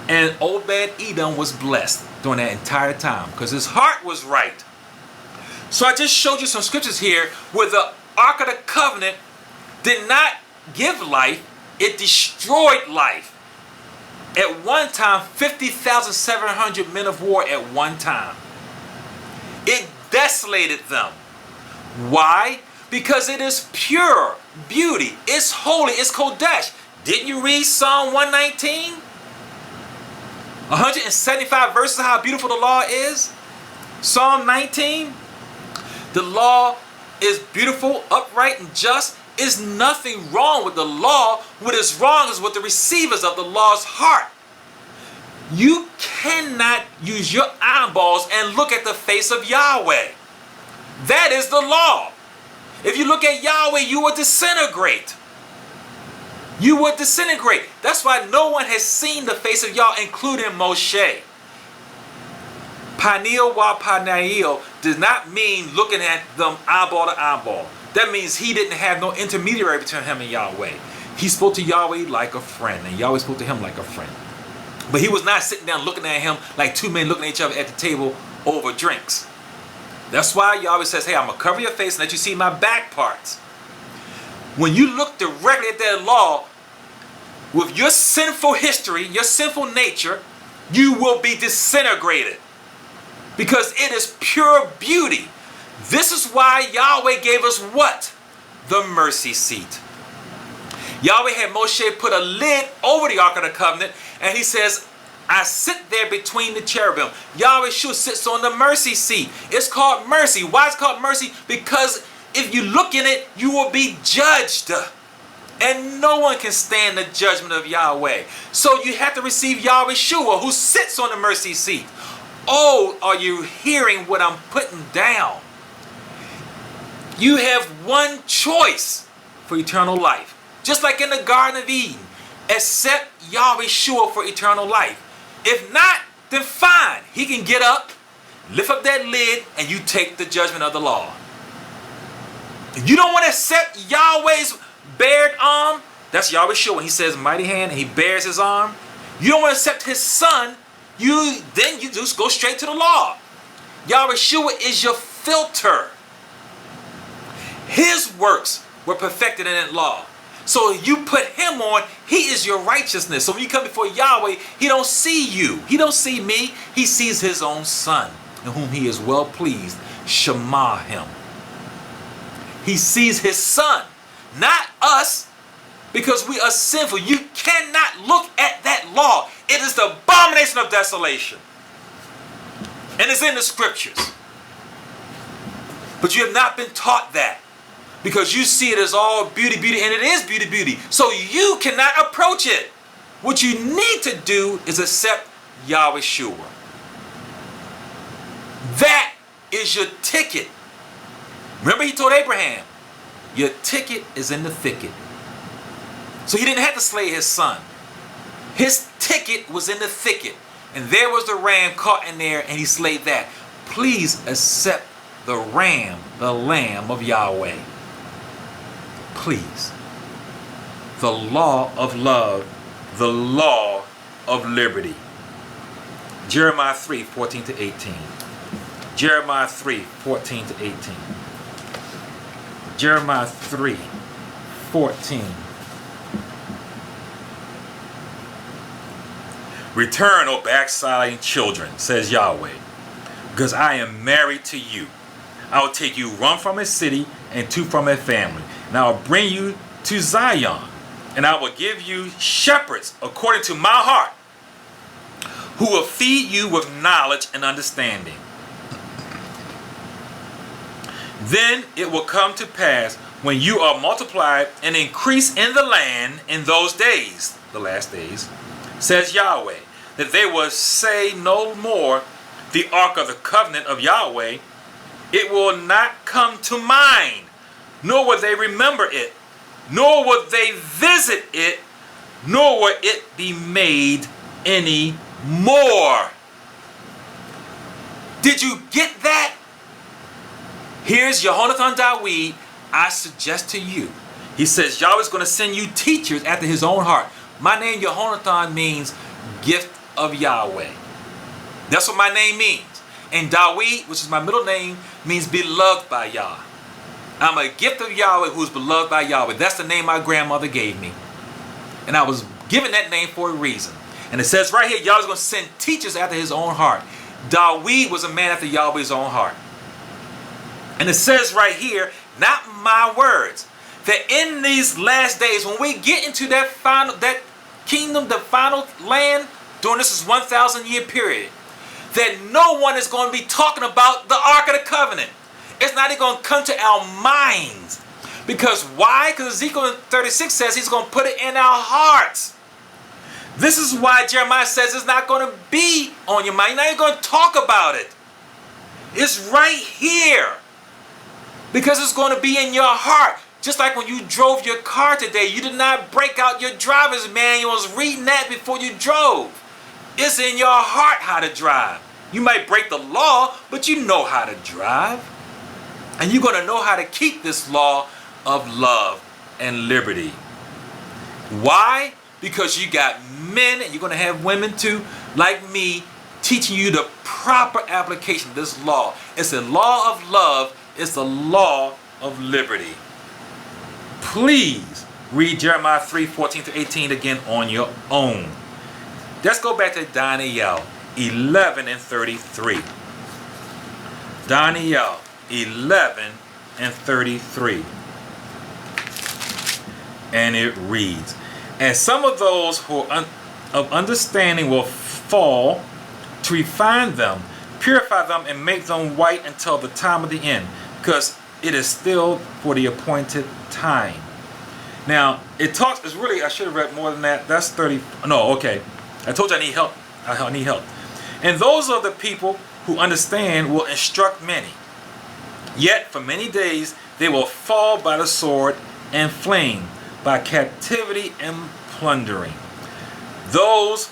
And Obed-Edom was blessed during that entire time because his heart was right. So I just showed you some scriptures here where the Ark of the Covenant did not give life, it destroyed life. At one time, 50,700 men of war at one time. It desolated them. Why? Because it is pure beauty. It's holy. It's Kodesh. Didn't you read Psalm 119? 175 verses of how beautiful the law is. Psalm 19. The law is beautiful, upright, and just. There's nothing wrong with the law. What is wrong is with the receivers of the law's heart. You cannot use your eyeballs and look at the face of Yahweh. That is the law. If you look at Yahweh, you will disintegrate. You will disintegrate. That's why no one has seen the face of Yahweh, including Moshe. Panil wa panail does not mean looking at them eyeball to eyeball. That means he didn't have no intermediary between him and Yahweh. He spoke to Yahweh like a friend, and Yahweh spoke to him like a friend. But he was not sitting down looking at him like two men looking at each other at the table over drinks. That's why Yahweh says, hey, I'm going to cover your face and let you see my back parts. When you look directly at that law, with your sinful history, your sinful nature, you will be disintegrated. Because it is pure beauty. This is why Yahweh gave us what? The mercy seat. Yahweh had Moshe put a lid over the Ark of the Covenant, and he says, I sit there between the cherubim. Yahweh Shua sits on the mercy seat. It's called mercy. Why is it called mercy? Because if you look in it, you will be judged. And no one can stand the judgment of Yahweh. So you have to receive Yahweh Shua, who sits on the mercy seat. Oh, are you hearing what I'm putting down? You have one choice for eternal life. Just like in the Garden of Eden. Accept Yahweh Shua for eternal life. If not, then fine. He can get up, lift up that lid, and you take the judgment of the law. If you don't want to accept Yahweh's bared arm, that's Yahweh Shua when he says mighty hand and he bears his arm. You don't want to accept his son, then you just go straight to the law. Yahweh Shua is your filter. His works were perfected in that law. So you put him on, he is your righteousness. So when you come before Yahweh, he don't see you. He don't see me. He sees his own son, in whom he is well pleased. Shema him. He sees his son, not us, because we are sinful. You cannot look at that law. It is the abomination of desolation. And it's in the scriptures. But you have not been taught that. Because you see it as all beauty, beauty, and it is beauty, beauty. So you cannot approach it. What you need to do is accept Yahweh Shua. That is your ticket. Remember he told Abraham, your ticket is in the thicket. So he didn't have to slay his son. His ticket was in the thicket. And there was the ram caught in there and he slayed that. Please accept the ram, the lamb of Yahweh. Please. The law of love, the law of liberty. Jeremiah 3, 14 to 18. Jeremiah 3, 14 to 18. Jeremiah 3, 14. Return, O backsliding children, says Yahweh, because I am married to you. I will take you one from a city and two from a family. And I will bring you to Zion, and I will give you shepherds according to my heart, who will feed you with knowledge and understanding. Then it will come to pass, when you are multiplied and increase in the land in those days, the last days, says Yahweh, that they will say no more, the ark of the covenant of Yahweh. It will not come to mind, nor will they remember it, nor will they visit it, nor will it be made any more. Did you get that? Here's Yehonathan Dawid. I suggest to you. He says Yahweh's going to send you teachers after his own heart. My name Yehonathan means gift of Yahweh. That's what my name means. And Dawid, which is my middle name, means beloved by Yah. I'm a gift of Yahweh who's beloved by Yahweh. That's the name my grandmother gave me. And I was given that name for a reason. And it says right here, Yahweh's going to send teachers after his own heart. Dawid was a man after Yahweh's own heart. And it says right here, not my words, that in these last days, when we get into that kingdom, the final land, during this 1,000 year period, that no one is going to be talking about the Ark of the Covenant. It's not even going to come to our minds. Because why? Because Ezekiel 36 says he's going to put it in our hearts. This is why Jeremiah says it's not going to be on your mind. You're not even going to talk about it. It's right here. Because it's going to be in your heart. Just like when you drove your car today, you did not break out your driver's manual. You was reading that before you drove. It's in your heart how to drive. You might break the law, but you know how to drive. And you're going to know how to keep this law of love and liberty. Why? Because you got men, and you're going to have women too, like me, teaching you the proper application of this law. It's the law of love. It's the law of liberty. Please read Jeremiah 3, 14 to 18 again on your own. Let's go back to Daniel 11 and 33. Daniel 11 and 33. And it reads, and some of those who are of understanding will fall to refine them, purify them, and make them white until the time of the end, because it is still for the appointed time. Now, it talks, it's really, I should have read more than that. That's 30, no, okay. I told you I need help. I need help. And those are the people who understand will instruct many. Yet for many days they will fall by the sword and flame, by captivity and plundering. Those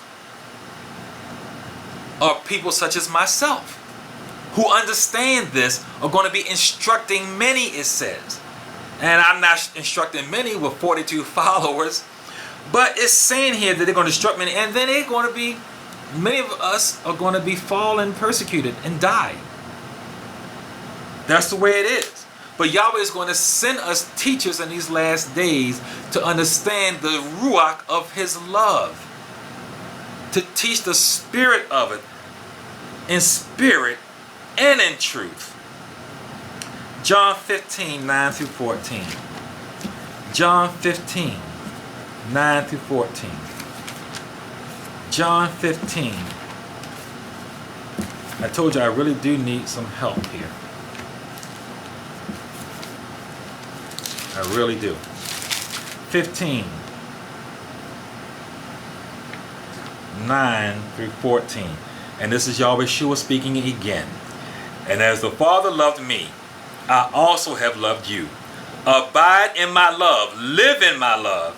are people such as myself who understand this are going to be instructing many, it says. And I'm not instructing many with 42 followers, but it's saying here that they're going to instruct many, and then they're going to be, many of us are going to be fallen, persecuted, and die. That's the way it is. But Yahweh is going to send us teachers in these last days to understand the ruach of his love, to teach the spirit of it in spirit and in truth. John 15, 9 through 14. John 15, 9 through 14. John 15. I told you I really do need some help here. I really do. 15, 9 through 14. And this is Yahweh Shua speaking again. And as the Father loved me, I also have loved you. Abide in my love. Live in my love.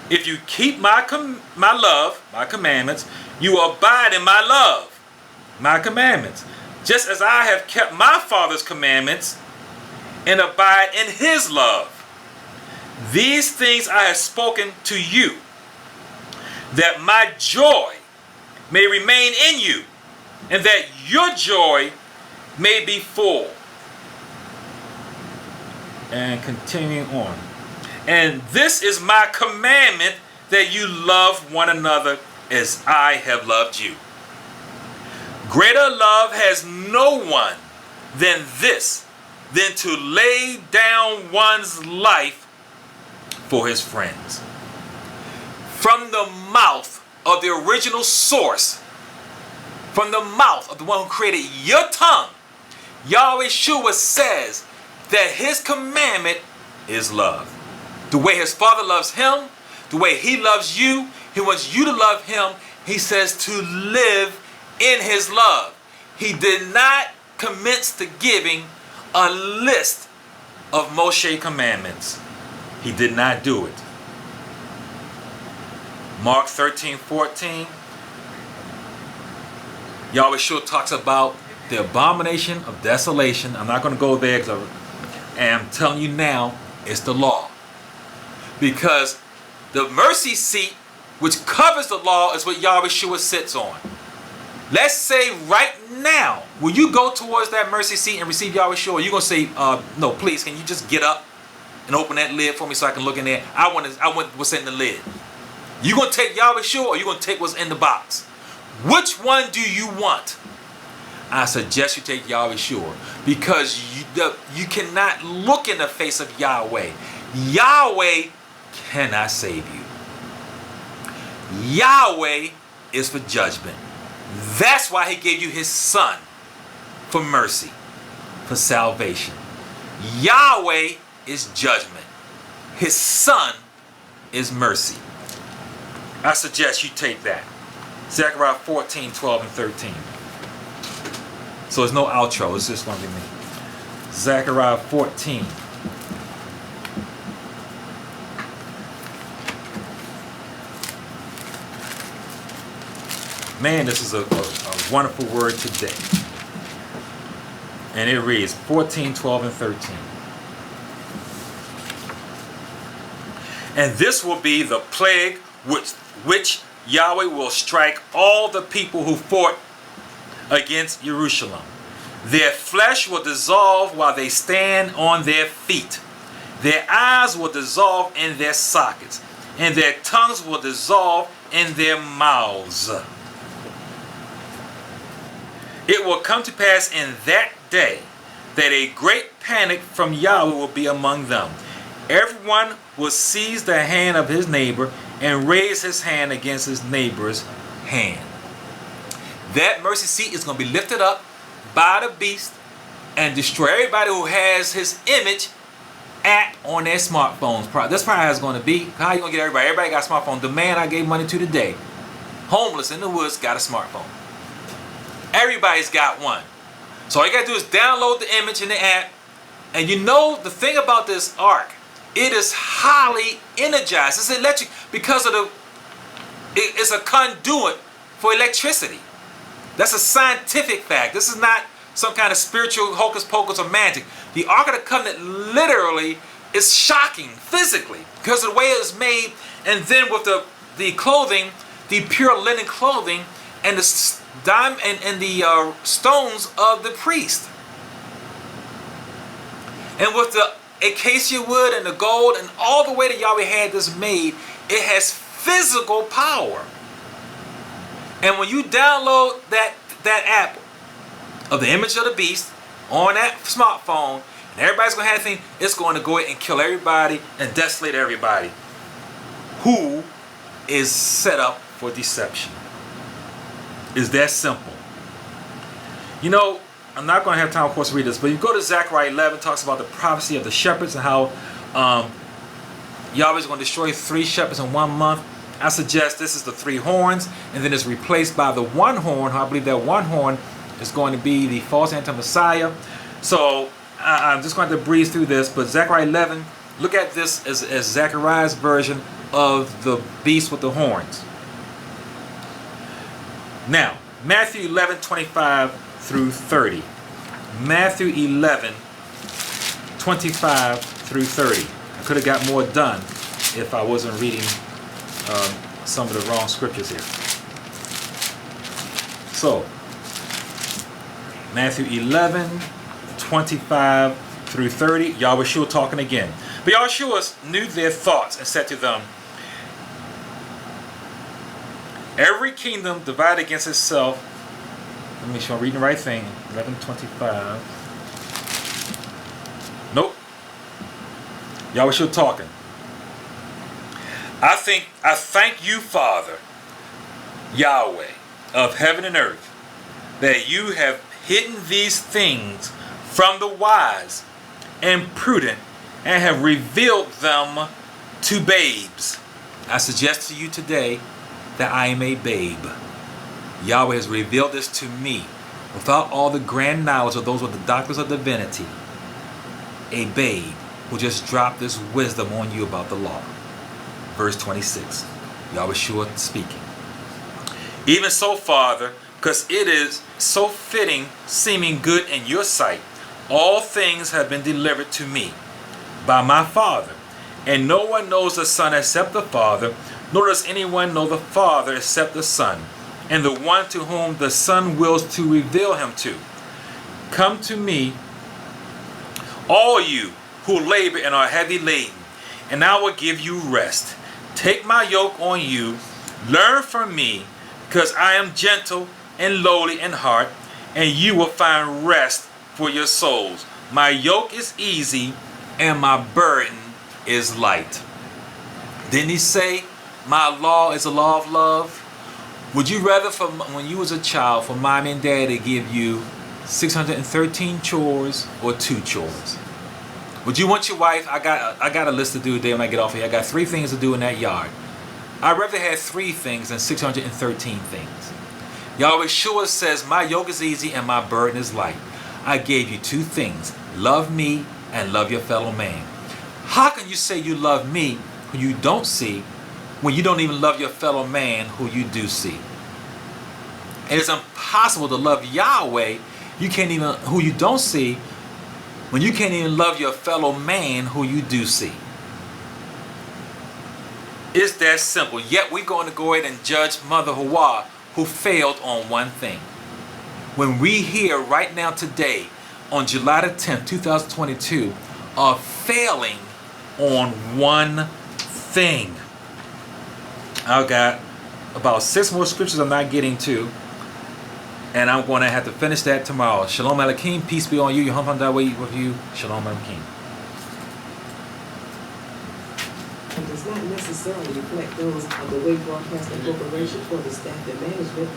If you keep my commandments, you will abide in my love, my commandments. Just as I have kept my Father's commandments and abide in his love. These things I have spoken to you, that my joy may remain in you, and that your joy may be full. And continuing on. And this is my commandment, that you love one another as I have loved you. Greater love has no one than this, than to lay down one's life for his friends. From the mouth of the original source, from the mouth of the one who created your tongue, Yahweh Shua says that his commandment is love. The way his Father loves him, the way he loves you, he wants you to love him. He says to live in his love. He did not commence to giving a list of Moshe commandments. He did not do it. Mark 13, 14. Yahweh Shua talks about the abomination of desolation. I'm not going to go there because I'm telling you now, it's the law. Because the mercy seat, which covers the law, is what Yahweh Shua sits on. Let's say right now, will you go towards that mercy seat and receive Yahweh Shua? You're going to say, no, please, can you just get up and open that lid for me so I can look in there? I want what's in the lid. You going to take Yahweh Shua, or you going to take what's in the box? Which one do you want? I suggest you take Yahweh Shua, because you cannot look in the face of Yahweh. Yahweh cannot save you. Yahweh is for judgment. That's why he gave you his son for mercy, for salvation. Yahweh is judgment. His son is mercy. I suggest you take that. Zechariah 14, 12, and 13. So there's no outro. It's just going to be me. Zechariah 14. Man, this is a wonderful word today. And it reads 14, 12, and 13. And this will be the plague which Yahweh will strike all the people who fought against Jerusalem. Their flesh will dissolve while they stand on their feet. Their eyes will dissolve in their sockets, and their tongues will dissolve in their mouths. It will come to pass in that day that a great panic from Yahweh will be among them. Everyone will seize the hand of his neighbor and raise his hand against his neighbor's hand. That mercy seat is going to be lifted up by the beast and destroy everybody who has his image app on their smartphones. That's probably how it's going to be. How are you going to get everybody? Everybody got a smartphone. The man I gave money to today, homeless in the woods, got a smartphone. Everybody's got one. So all you got to do is download the image in the app. And you know the thing about this ark, it is highly energized. It's electric because of it's a conduit for electricity. That's a scientific fact. This is not some kind of spiritual hocus pocus or magic. The Ark of the Covenant literally is shocking physically because of the way it is made, and then with the clothing, the pure linen clothing, and the stones of the priest, and with the acacia wood and the gold and all the way that Yahweh had this made, it has physical power. And when you download that app of the image of the beast on that smartphone, and everybody's going to have a thing, it's going to go ahead and kill everybody and desolate everybody who is set up for deception. It's that simple. You know, I'm not going to have time, of course, to read this, but you go to Zechariah 11, talks about the prophecy of the shepherds and how Yahweh's going to destroy 3 shepherds in 1 month. I suggest this is the 3 horns, and then it's replaced by the 1 horn. I believe that 1 horn is going to be the false anti-Messiah. So I'm just going to breeze through this, but Zechariah 11, look at this as Zechariah's version of the beast with the horns. Now, Matthew 11, 25 through 30. Matthew 11, 25 through 30. I could have got more done if I wasn't reading some of the wrong scriptures here. So, Matthew 11, 25 through 30. Yahweh talking again. But Yahweh knew their thoughts and said to them, every kingdom divided against itself. Let me make sure I'm reading the right thing. 11:25. Nope. Yahweh talking. I thank you, Father, Yahweh of heaven and earth, that you have hidden these things from the wise and prudent and have revealed them to babes. I suggest to you today that I am a babe. Yahweh has revealed this to me without all the grand knowledge of those with the doctors of divinity. A babe who just dropped this wisdom on you about the law. Verse 26. Yahweh speaking. Even so, Father, because it is so fitting, seeming good in your sight, all things have been delivered to me by my Father. And no one knows the Son except the Father, nor does anyone know the Father except the Son, and the one to whom the Son wills to reveal him to. Come to me, all you who labor and are heavy laden, and I will give you rest. Take my yoke on you, learn from me, because I am gentle and lowly in heart, and you will find rest for your souls. My yoke is easy, and my burden is light. Didn't he say, my law is a law of love? Would you rather, when you was a child, for mom and dad to give you 613 chores or 2 chores? Would you want your wife? I got a list to do today when I get off here. I got 3 things to do in that yard. I'd rather have 3 things than 613 things. Yahweh says, my yoke is easy and my burden is light. I gave you 2 things. Love me and love your fellow man. How can you say you love me who you don't see, when you don't even love your fellow man who you do see? It is impossible to love Yahweh who you don't see, when you can't even love your fellow man who you do see. It's that simple. Yet we're going to go ahead and judge Mother Hawa, who failed on one thing. When we here right now today, on July the 10th, 2022, are failing on one thing. I've got about 6 more scriptures I'm not getting to, and I'm going to have to finish that tomorrow. Shalom Aleichem, peace be on you. Yahweh with you. Shalom Aleichem. It does not necessarily reflect those of the Way Broadcasting Corporation or the staff and management